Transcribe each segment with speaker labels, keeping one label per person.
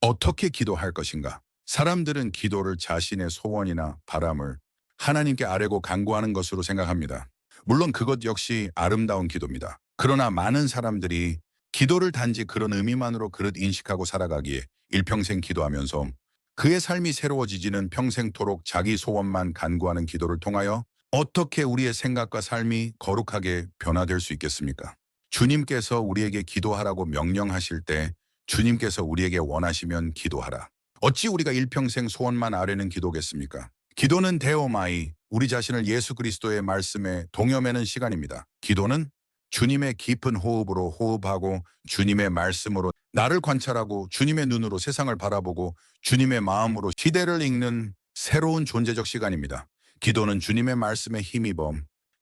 Speaker 1: 어떻게 기도할 것인가? 사람들은 기도를 자신의 소원이나 바람을 하나님께 아뢰고 간구하는 것으로 생각합니다. 물론 그것 역시 아름다운 기도입니다. 그러나 많은 사람들이 기도를 단지 그런 의미만으로 그릇 인식하고 살아가기에 일평생 기도하면서 그의 삶이 새로워지지는 평생토록 자기 소원만 간구하는 기도를 통하여 어떻게 우리의 생각과 삶이 거룩하게 변화될 수 있겠습니까? 주님께서 우리에게 기도하라고 명령하실 때 주님께서 우리에게 원하시면 기도하라. 어찌 우리가 일평생 소원만 아뢰는 기도겠습니까? 기도는 데오마이, 우리 자신을 예수 그리스도의 말씀에 동여매는 시간입니다. 기도는 주님의 깊은 호흡으로 호흡하고 주님의 말씀으로 나를 관찰하고 주님의 눈으로 세상을 바라보고 주님의 마음으로 시대를 읽는 새로운 존재적 시간입니다. 기도는 주님의 말씀에 힘입어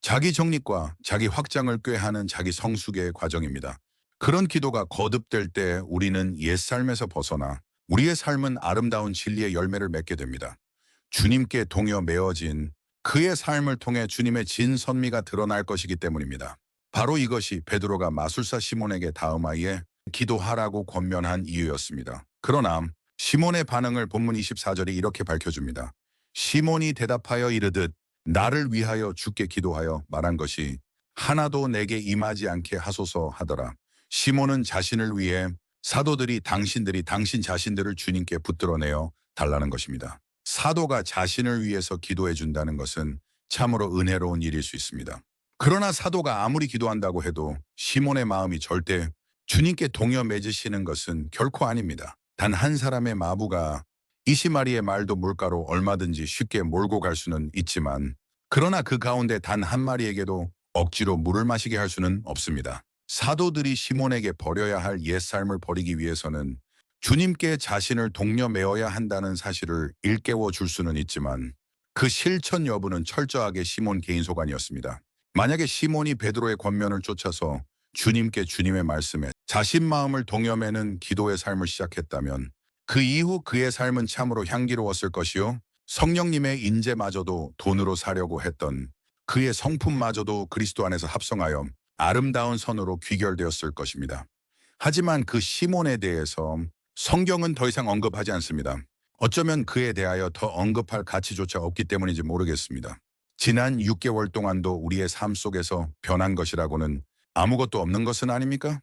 Speaker 1: 자기 정립과 자기 확장을 꾀하는 자기 성숙의 과정입니다. 그런 기도가 거듭될 때 우리는 옛삶에서 벗어나 우리의 삶은 아름다운 진리의 열매를 맺게 됩니다. 주님께 동여 매어진 그의 삶을 통해 주님의 진선미가 드러날 것이기 때문입니다. 바로 이것이 베드로가 마술사 시몬에게 다음하에 기도하라고 권면한 이유였습니다. 그러나 시몬의 반응을 본문 24절이 이렇게 밝혀줍니다. 시몬이 대답하여 이르듯 나를 위하여 주께 기도하여 말한 것이 하나도 내게 임하지 않게 하소서 하더라. 시몬은 자신을 위해 사도들이 당신들이 당신 자신들을 주님께 붙들어내어 달라는 것입니다. 사도가 자신을 위해서 기도해 준다는 것은 참으로 은혜로운 일일 수 있습니다. 그러나 사도가 아무리 기도한다고 해도 시몬의 마음이 절대 주님께 동여 맺으시는 것은 결코 아닙니다. 단 한 사람의 마부가 이시마리의 말도 물가로 얼마든지 쉽게 몰고 갈 수는 있지만 그러나 그 가운데 단 한 마리에게도 억지로 물을 마시게 할 수는 없습니다. 사도들이 시몬에게 버려야 할 옛삶을 버리기 위해서는 주님께 자신을 동려 메어야 한다는 사실을 일깨워 줄 수는 있지만 그 실천 여부는 철저하게 시몬 개인 소관이었습니다. 만약에 시몬이 베드로의 권면을 쫓아서 주님께 주님의 말씀에 자신 마음을 동여 매는 기도의 삶을 시작했다면 그 이후 그의 삶은 참으로 향기로웠을 것이요 성령님의 인재마저도 돈으로 사려고 했던 그의 성품마저도 그리스도 안에서 합성하여 아름다운 선으로 귀결되었을 것입니다. 하지만 그 시몬에 대해서 성경은 더 이상 언급하지 않습니다. 어쩌면 그에 대하여 더 언급할 가치조차 없기 때문인지 모르겠습니다. 지난 6개월 동안도 우리의 삶 속에서 변한 것이라고는 아무것도 없는 것은 아닙니까?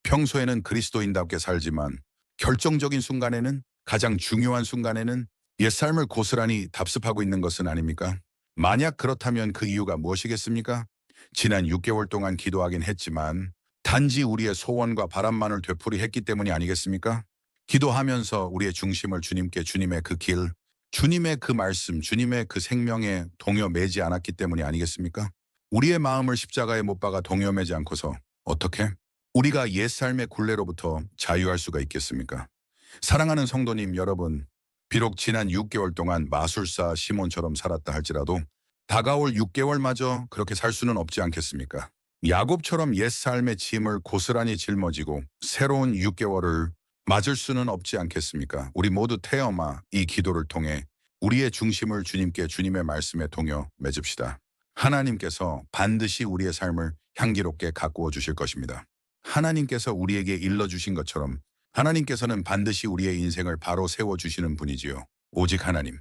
Speaker 1: 평소에는 그리스도인답게 살지만 결정적인 순간에는 가장 중요한 순간에는 옛삶을 고스란히 답습하고 있는 것은 아닙니까? 만약 그렇다면 그 이유가 무엇이겠습니까? 지난 6개월 동안 기도하긴 했지만 단지 우리의 소원과 바람만을 되풀이했기 때문이 아니겠습니까? 기도하면서 우리의 중심을 주님께 주님의 그 길, 주님의 그 말씀, 주님의 그 생명에 동여 매지 않았기 때문이 아니겠습니까? 우리의 마음을 십자가에 못 박아 동여 매지 않고서 어떻게 우리가 옛삶의 굴레로부터 자유할 수가 있겠습니까? 사랑하는 성도님 여러분, 비록 지난 6개월 동안 마술사 시몬처럼 살았다 할지라도 다가올 6개월마저 그렇게 살 수는 없지 않겠습니까? 야곱처럼 옛삶의 짐을 고스란히 짊어지고 새로운 6개월을 맞을 수는 없지 않겠습니까? 우리 모두 태어마 이 기도를 통해 우리의 중심을 주님께 주님의 말씀에 동여 맺읍시다. 하나님께서 반드시 우리의 삶을 향기롭게 가꾸어 주실 것입니다. 하나님께서 우리에게 일러주신 것처럼 하나님께서는 반드시 우리의 인생을 바로 세워주시는 분이지요. 오직 하나님.